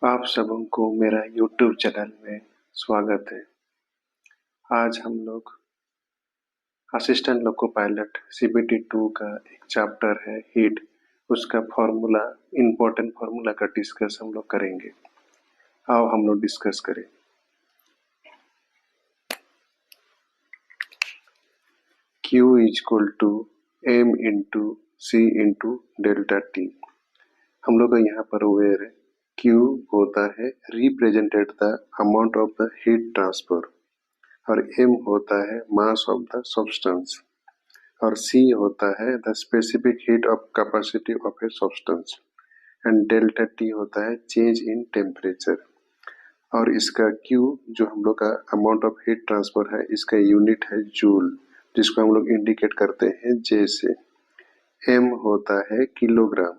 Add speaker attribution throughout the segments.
Speaker 1: आप सबों को मेरा यूट्यूब चैनल में स्वागत है। आज हम लोग असिस्टेंट लोको पायलट सीबीटी 2 का एक चैप्टर है हीट, उसका फॉर्मूला, इम्पोर्टेंट फॉर्मूला का डिस्कस हम लोग करेंगे। आओ हम लोग डिस्कस करें। Q is equal to M into C into delta T. हम लोग का यहाँ पर वेयर है Q होता है represented the amount of the heat transfer और M होता है मास ऑफ द सब्सटेंस और C होता है the specific heat of capacity of a substance and delta T होता है चेंज इन टेम्परेचर। और इसका Q जो हम लोग का अमाउंट ऑफ हीट ट्रांसफर है, इसका यूनिट है जूल, जिसको हम लोग इंडिकेट करते हैं J से। M होता है किलोग्राम,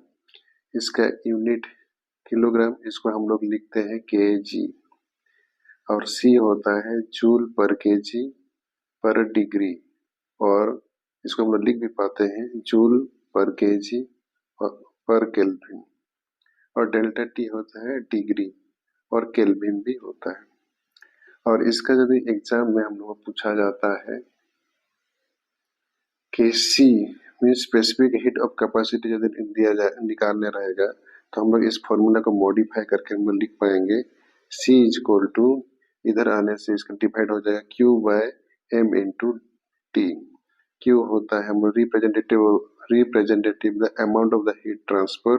Speaker 1: इसका यूनिट किलोग्राम, इसको हम लोग लिखते हैं kg। और C होता है जूल पर kg पर डिग्री, और इसको हम लोग लिख भी पाते हैं जूल पर kg पर केल्विन। और डेल्टा T होता है डिग्री और केल्विन भी होता है। और इसका यदि एग्जाम में हम लोग को पूछा जाता है कि C mean specific heat of capacity यदि निकालने रहेगा, तो हम लोग इस फॉर्मूला को मॉडिफाई करके हम लोग लिख पाएंगे C इज इक्वल टू, इधर आने से इसका डिवाइड हो जाएगा Q by M into T। Q होता है हम representative the amount of the heat transfer,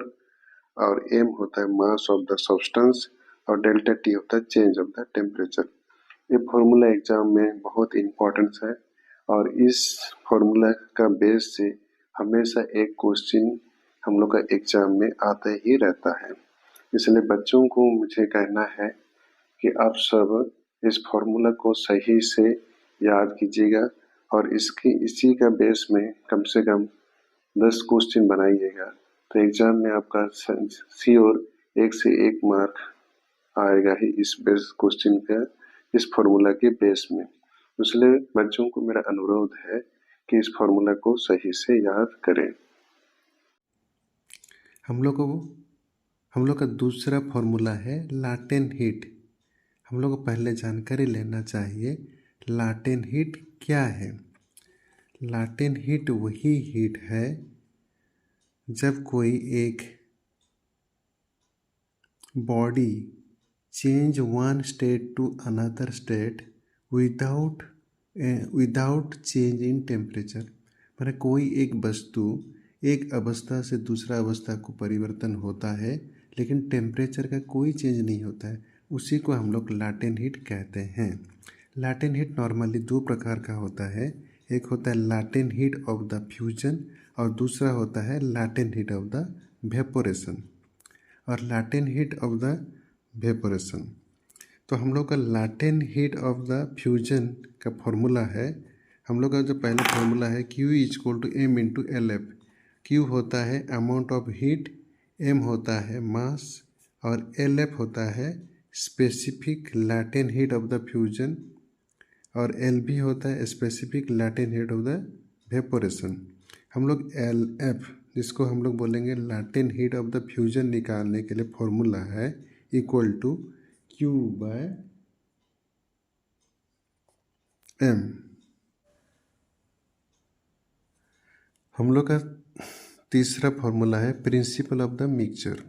Speaker 1: और M होता है मास ऑफ द सब्सटेंस, और डेल्टा T होता है चेंज ऑफ द टेम्परेचर। ये फॉर्मूला एग्जाम में बहुत इम्पोर्टेंट है और इस फॉर्मूला का बेस से हमेशा एक क्वेश्चन हम लोग का एग्जाम में आता ही रहता है। इसलिए बच्चों को मुझे कहना है कि आप सब इस फॉर्मूला को सही से याद कीजिएगा और इसी का बेस में कम से कम 10 क्वेश्चन बनाइएगा, तो एग्जाम में आपका श्योर 1 से 1 मार्क आएगा ही इस बेस क्वेश्चन का, इस फॉर्मूला के बेस में। इसलिए बच्चों को मेरा अनुरोध है कि इस फॉर्मूला को सही से याद करें।
Speaker 2: हम लोग का दूसरा फॉर्मूला है लाटेंट हीट। हम लोग को पहले जानकारी लेना चाहिए लाटेंट हीट क्या है। लाटेंट हीट वही हीट है जब कोई एक body change one state to another state without change in temperature. मतलब कोई एक वस्तु एक अवस्था से दूसरा अवस्था को परिवर्तन होता है, लेकिन टेम्परेचर का कोई चेंज नहीं होता है, उसी को हम लोग लाटेंट हीट कहते हैं। लाटेंट हीट नॉर्मली 2 प्रकार का होता है। एक होता है latent heat of the fusion और दूसरा होता है latent heat of the vaporisation. और latent heat of the vaporisation, तो हम लोग का latent heat of the fusion का फॉर्मूला है, हम लोग का जो पहला फॉर्मूला है Q is equal to M into L F. Q होता है अमाउंट ऑफ हीट, M होता है मास और एल एफ होता है specific latent heat of the fusion और एल बी होता है specific latent heat of the vaporisation. हम लोग एल एफ, जिसको हम लोग बोलेंगे latent heat of the fusion, निकालने के लिए फॉर्मूला है equal to Q by M। हम लोग का तीसरा फॉर्मूला है प्रिंसिपल ऑफ द मिक्सचर।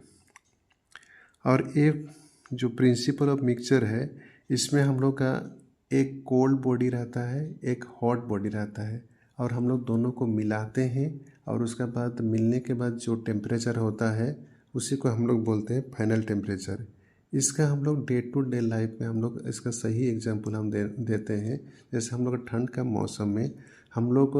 Speaker 2: और एक जो प्रिंसिपल ऑफ मिक्सचर है, इसमें हम लोग का एक कोल्ड बॉडी रहता है, एक हॉट बॉडी रहता है, और हम लोग दोनों को मिलाते हैं और उसके बाद मिलने के बाद जो टेम्परेचर होता है उसी को हम लोग बोलते हैं फाइनल टेम्परेचर। इसका हम लोग डे टू डे लाइफ में हम लोग इसका सही एग्जांपल हम देते हैं। जैसे हम लोग ठंड का मौसम में हम लोग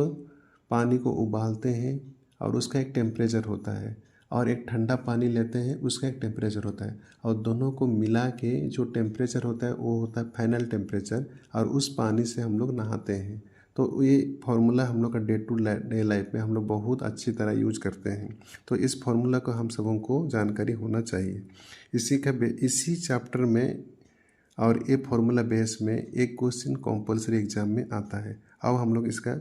Speaker 2: पानी को उबालते हैं और उसका एक टेम्परेचर होता है, और एक ठंडा पानी लेते हैं उसका एक टेम्परेचर होता है, और दोनों को मिला के जो टेम्परेचर होता है वो होता है फाइनल टेम्परेचर, और उस पानी से हम लोग नहाते हैं। तो ये फार्मूला हम लोग का डे टू डे लाइफ में हम लोग बहुत अच्छी तरह यूज करते हैं। तो इस फार्मूला को हम सबों को जानकारी होना चाहिए। इसी चैप्टर में और ये फार्मूला बेस में एक क्वेश्चन कंपलसरी एग्जाम में आता है। अब हम लोग इसका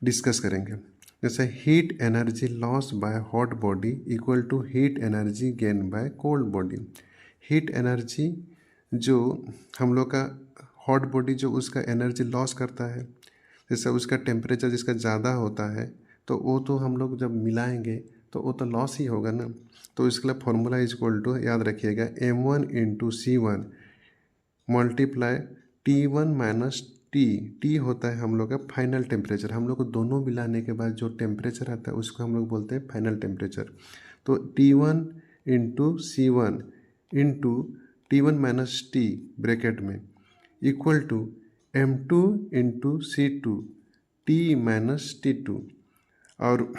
Speaker 2: डिस्कस करेंगे। जैसे heat energy loss by hot body equal to heat energy gain by cold body. Heat energy जो हम लोग का हॉट बॉडी जो उसका एनर्जी लॉस करता है, जैसे उसका टेम्परेचर जिसका ज़्यादा होता है तो वो तो हम लोग जब मिलाएंगे तो वो तो लॉस ही होगा ना। तो इसके लिए फॉर्मूला इज इक्वल टू, याद रखिएगा, m1 into C1 multiply T1 minus T होता है हम लोग का फाइनल टेम्परेचर। हम लोग को दोनों मिलाने के बाद जो टेम्परेचर आता है उसको हम लोग बोलते हैं फाइनल टेम्परेचर। तो T1 into C1 into T1 minus T bracket में equal to M2 into C2 T minus T2। और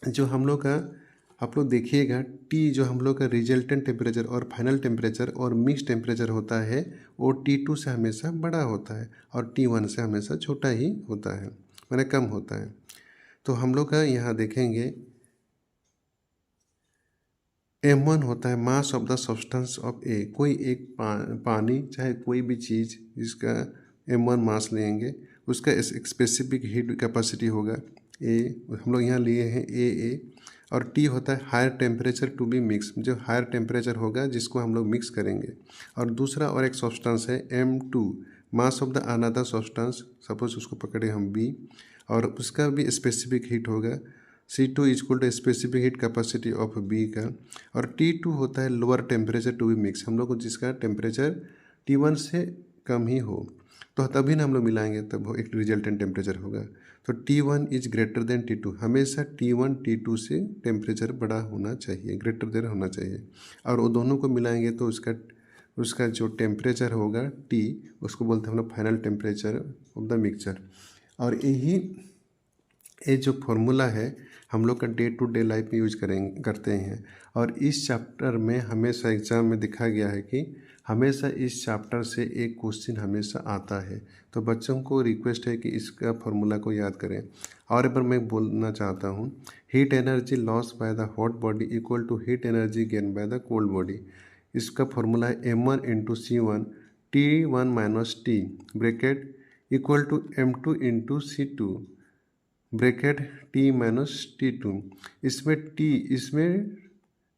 Speaker 2: जो हम लोग का, आप लोग देखिएगा, टी जो हम लोग का रिजल्टेंट टेम्परेचर और फाइनल टेम्परेचर और मिक्स टेम्परेचर होता है वो T2 से हमेशा बड़ा होता है और T1 से हमेशा छोटा ही होता है, माने कम होता है। तो हम लोग का यहाँ देखेंगे M1 होता है mass of the substance of a, कोई एक पानी चाहे कोई भी चीज़ जिसका M1 मास लेंगे उसका स्पेसिफिक हीट कैपेसिटी होगा ए, हम लोग यहाँ लिए हैं ए। और टी होता है higher temperature to be mix, जो हायर टेम्परेचर होगा जिसको हम लोग मिक्स करेंगे। और दूसरा और एक सब्सटेंस है M2 mass of the another substance, suppose उसको पकड़े हम बी, और उसका भी स्पेसिफिक हीट होगा C2 is equal to specific heat capacity of B का। और T2 होता है lower temperature to be mix, हम लोग को जिसका टेम्परेचर T1 से कम ही हो, तो तभी ना हम लोग मिलाएंगे तब वो एक रिजल्टेंट टेम्परेचर होगा। तो T1 is greater than T2, हमेशा T1 T2 से टेम्परेचर बड़ा होना चाहिए, ग्रेटर देन होना चाहिए। और वो दोनों को मिलाएंगे तो उसका जो टेम्परेचर होगा T, उसको बोलते हैं हम लोग final temperature of the mixture. और ये जो फॉर्मूला है हम लोग का डे टू डे लाइफ में यूज करते हैं। और इस चैप्टर में हमेशा एग्ज़ाम में दिखा गया है कि हमेशा इस चैप्टर से एक क्वेश्चन हमेशा आता है। तो बच्चों को रिक्वेस्ट है कि इसका फॉर्मूला को याद करें। और एक बार मैं बोलना चाहता हूँ, heat energy loss by the hot body equal to heat energy gain by the cold body. इसका फॉर्मूला है M1 into C1 T1 minus T bracket equal to M2 into C2 bracket T minus T2। इसमें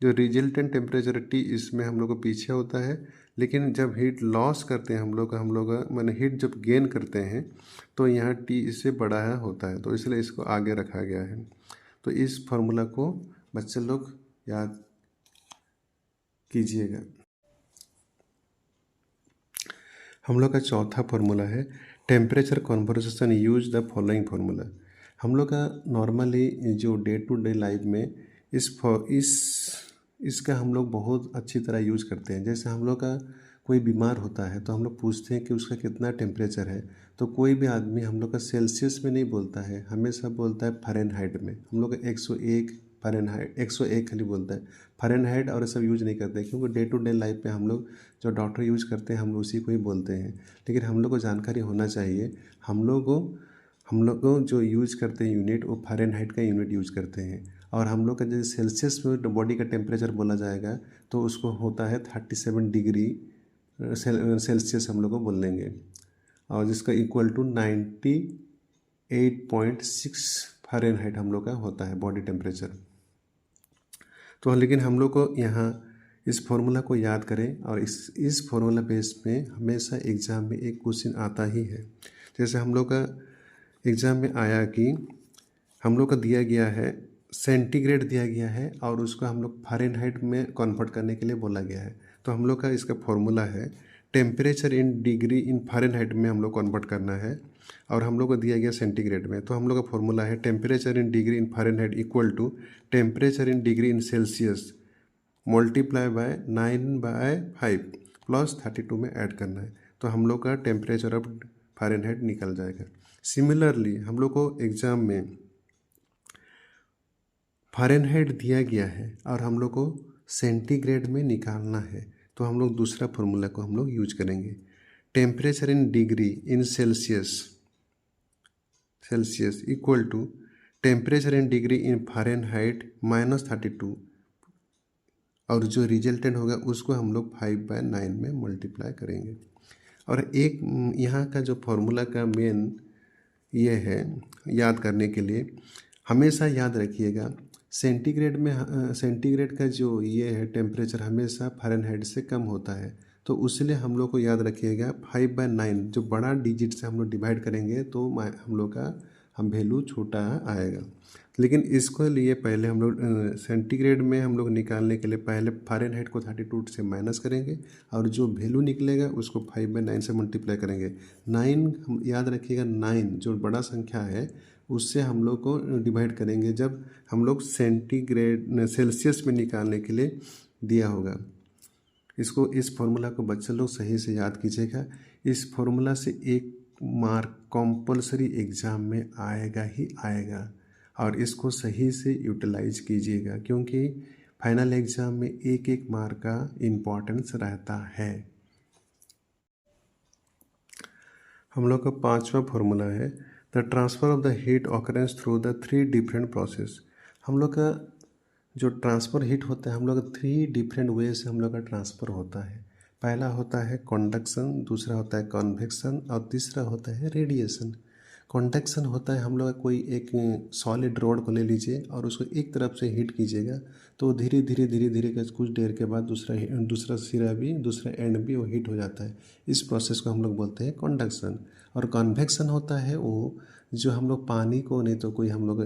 Speaker 2: जो resultant temperature T इसमें हम लोग को पीछे होता है, लेकिन जब हीट लॉस करते हैं हम लोग माने हीट जब गेन करते हैं तो यहाँ T इससे बड़ा है होता है, तो इसलिए इसको आगे रखा गया है। तो इस फॉर्मूला को बच्चे लोग याद कीजिएगा। हम लोग का चौथा फॉर्मूला है temperature conversation use the following formula. हम लोग का नॉर्मली जो डे टू डे लाइफ में इसका हम लोग बहुत अच्छी तरह यूज करते हैं। जैसे हम लोग का कोई बीमार होता है तो हम लोग पूछते हैं कि उसका कितना टेम्परेचर है, तो कोई भी आदमी हम लोग का सेल्सियस में नहीं बोलता है, हमेशा बोलता है फ़ारेनहाइट में। हम लोग का 101 फ़ारेनहाइट 101 खाली बोलता है, फ़ारेनहाइट और सब यूज नहीं करते, क्योंकि डे टू डे लाइफ में हम लोग जो डॉक्टर यूज करते हैं हम लोग उसी को ही बोलते हैं। लेकिन हम लोग को जानकारी होना चाहिए, हम लोग को जो यूज करते हैं यूनिट वो फ़ारेनहाइट का यूनिट यूज करते हैं। और हम लोग का जैसे सेल्सियस में बॉडी का टेम्परेचर बोला जाएगा तो उसको होता है 37 डिग्री सेल्सियस हम लोग को बोल लेंगे, और जिसका इक्वल टू 98.6 फ़ारेनहाइट हम लोग का होता है बॉडी टेम्परेचर। तो लेकिन हम लोग को यहाँ इस फॉर्मूला को याद करें, और इस फॉर्मूला बेस में हमेशा एग्ज़ाम में एक क्वेश्चन आता ही है। जैसे हम लोग का एग्ज़ाम में आया कि हम लोग का दिया गया है सेंटीग्रेड दिया गया है और उसको हम लोग फ़ारेनहाइट में कन्वर्ट करने के लिए बोला गया है। तो हम लोग का इसका फॉर्मूला है temperature in degree in Fahrenheit में हम लोग कन्वर्ट करना है, और हम लोग को दिया गया सेंटीग्रेड में। तो हम लोग का फॉर्मूला है temperature in degree in Fahrenheit equal to temperature in degree in Celsius multiply by 9/5 plus 32 में ऐड करना है, तो हम लोग का टेम्परेचर ऑफ फ़ारेनहाइट निकल जाएगा। सिमिलरली हम लोग को एग्ज़ाम में फ़ारेनहाइट दिया गया है और हम लोग को सेंटीग्रेड में निकालना है, तो हम लोग दूसरा फॉर्मूला को हम लोग यूज करेंगे। Temperature in degree in Celsius equal to temperature in degree in Fahrenheit -32, और जो रिजल्टेंट होगा उसको हम लोग 5/9 में मल्टीप्लाई करेंगे। और एक यहाँ का जो फॉर्मूला का मेन ये है याद करने के लिए, हमेशा याद रखिएगा सेंटीग्रेड का जो ये है टेम्परेचर हमेशा फ़ारेनहाइट से कम होता है। तो उसलिए हम लोग को याद रखिएगा 5/9 जो बड़ा डिजिट से हम लोग डिवाइड करेंगे तो हम लोग का वैल्यू छोटा आएगा। लेकिन इसको लिए पहले हम लोग सेंटीग्रेड में हम लोग निकालने के लिए पहले फ़ारेनहाइट को 32 से माइनस करेंगे और जो वैल्यू निकलेगा उसको 5/9 से मल्टीप्लाई करेंगे। 9 हम याद रखिएगा 9 जो बड़ा संख्या है उससे हम लोग को डिवाइड करेंगे जब हम लोग सेल्सियस में निकालने के लिए दिया होगा। इस फॉर्मूला को बच्चे लोग सही से याद कीजिएगा। इस फॉर्मूला से एक मार्क कंपलसरी एग्ज़ाम में आएगा ही आएगा और इसको सही से यूटिलाइज कीजिएगा क्योंकि फाइनल एग्ज़ाम में एक एक मार्क का इम्पोर्टेंस रहता है। हम लोग का 5वां फॉर्मूला है the transfer of the heat occurrence through the 3 different process. हम लोग का जो ट्रांसफ़र हीट होता है हम लोग का 3 डिफरेंट वे से हम लोग का ट्रांसफ़र होता है। पहला होता है कंडक्शन, दूसरा होता है कन्वेक्शन और तीसरा होता है रेडिएशन। कंडक्शन होता है हम लोग कोई एक सॉलिड रॉड को ले लीजिए और उसको एक तरफ से हीट कीजिएगा तो धीरे धीरे कुछ देर के बाद दूसरा सिरा भी दूसरा एंड भी वो हीट हो जाता है। इस प्रोसेस को हम लोग बोलते हैं कंडक्शन। और कन्वेक्शन होता है वो जो हम लोग पानी को नहीं तो कोई हम लोग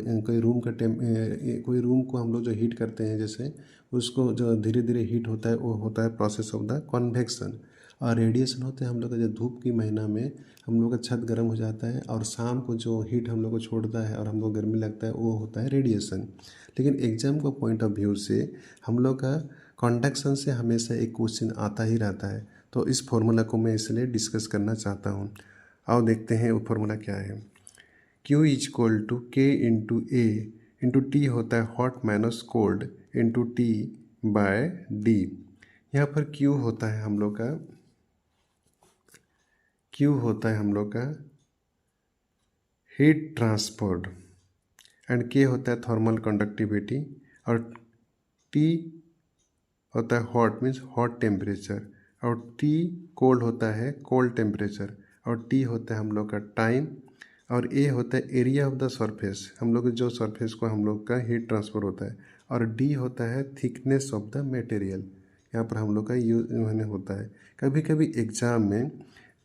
Speaker 2: कोई रूम को हम लोग जो हीट करते हैं जैसे उसको जो धीरे धीरे हीट होता है वो होता है प्रोसेस ऑफ द कन्वेक्शन। और रेडिएशन होते हैं हम लोग का जो धूप की महीना में हम लोग का छत गर्म हो जाता है और शाम को जो हीट हम लोग को छोड़ता है और हम लोग गर्मी लगता है वो होता है रेडिएशन। लेकिन एग्जाम को पॉइंट ऑफ व्यू से हम लोग का कंडक्शन से हमेशा एक क्वेश्चन आता ही रहता है तो इस फॉर्मूला को मैं इसलिए डिस्कस करना चाहता हूँ। आओ देखते हैं वो फॉर्मूला क्या है। Q = K × A × T होता है हॉट माइनस कोल्ड × T/D। यहाँ पर Q होता है हम लोग का हीट ट्रांसपोर्ट एंड K होता है थर्मल कंडक्टिविटी और T होता है हॉट मीन्स हॉट टेम्परेचर और T कोल्ड होता है कोल्ड टेम्परेचर और T होता है हम लोग का टाइम और A होता है एरिया ऑफ द सरफेस हम लोग जो सरफेस को हम लोग का हीट ट्रांसफ़र होता है और D होता है थिकनेस ऑफ द मटेरियल। यहाँ पर हम लोग का यूज होता है। कभी कभी एग्ज़ाम में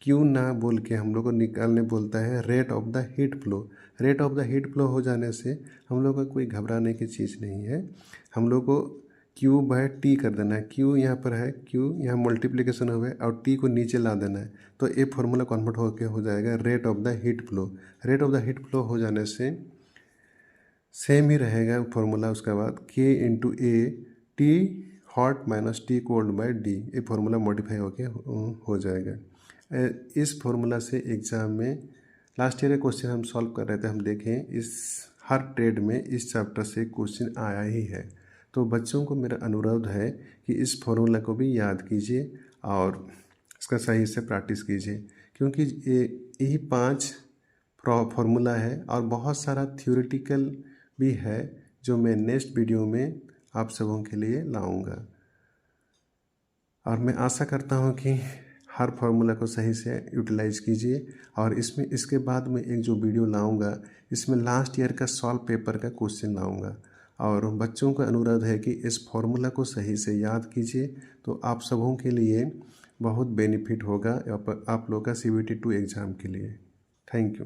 Speaker 2: क्यों ना बोल के हम लोग को निकालने बोलता है rate of the heat flow. Rate of the heat flow हो जाने से हम लोग का कोई घबराने की चीज़ नहीं है। हम लोग को Q/T कर देना है। Q यहाँ पर है, Q यहाँ मल्टीप्लिकेशन हुआ है और T को नीचे ला देना है तो ये फॉर्मूला कन्वर्ट होकर हो जाएगा rate of the heat flow. Rate of the heat flow हो जाने से सेम ही रहेगा फॉर्मूला। उसके बाद K × A T hot minus T कोल्ड/D ये फॉर्मूला मॉडिफाई होके हो जाएगा। इस फॉर्मूला से एग्ज़ाम में लास्ट ईयर का क्वेश्चन हम सॉल्व कर रहे थे, हम देखें इस हर ट्रेड में इस चैप्टर से क्वेश्चन आया ही है। तो बच्चों को मेरा अनुरोध है कि इस फॉर्मूला को भी याद कीजिए और इसका सही से प्रैक्टिस कीजिए क्योंकि यही 5 फॉर्मूला है और बहुत सारा थ्योरेटिकल भी है जो मैं नेक्स्ट वीडियो में आप सबों के लिए लाऊंगा। और मैं आशा करता हूं कि हर फार्मूला को सही से यूटिलाइज कीजिए और इसके बाद मैं एक जो वीडियो लाऊंगा इसमें लास्ट ईयर का सॉल्व पेपर का क्वेश्चन लाऊंगा और बच्चों का अनुरोध है कि इस फार्मूला को सही से याद कीजिए तो आप सबों के लिए बहुत बेनिफिट होगा आप लोगों का CBT 2 एग्ज़ाम के लिए। Thank you.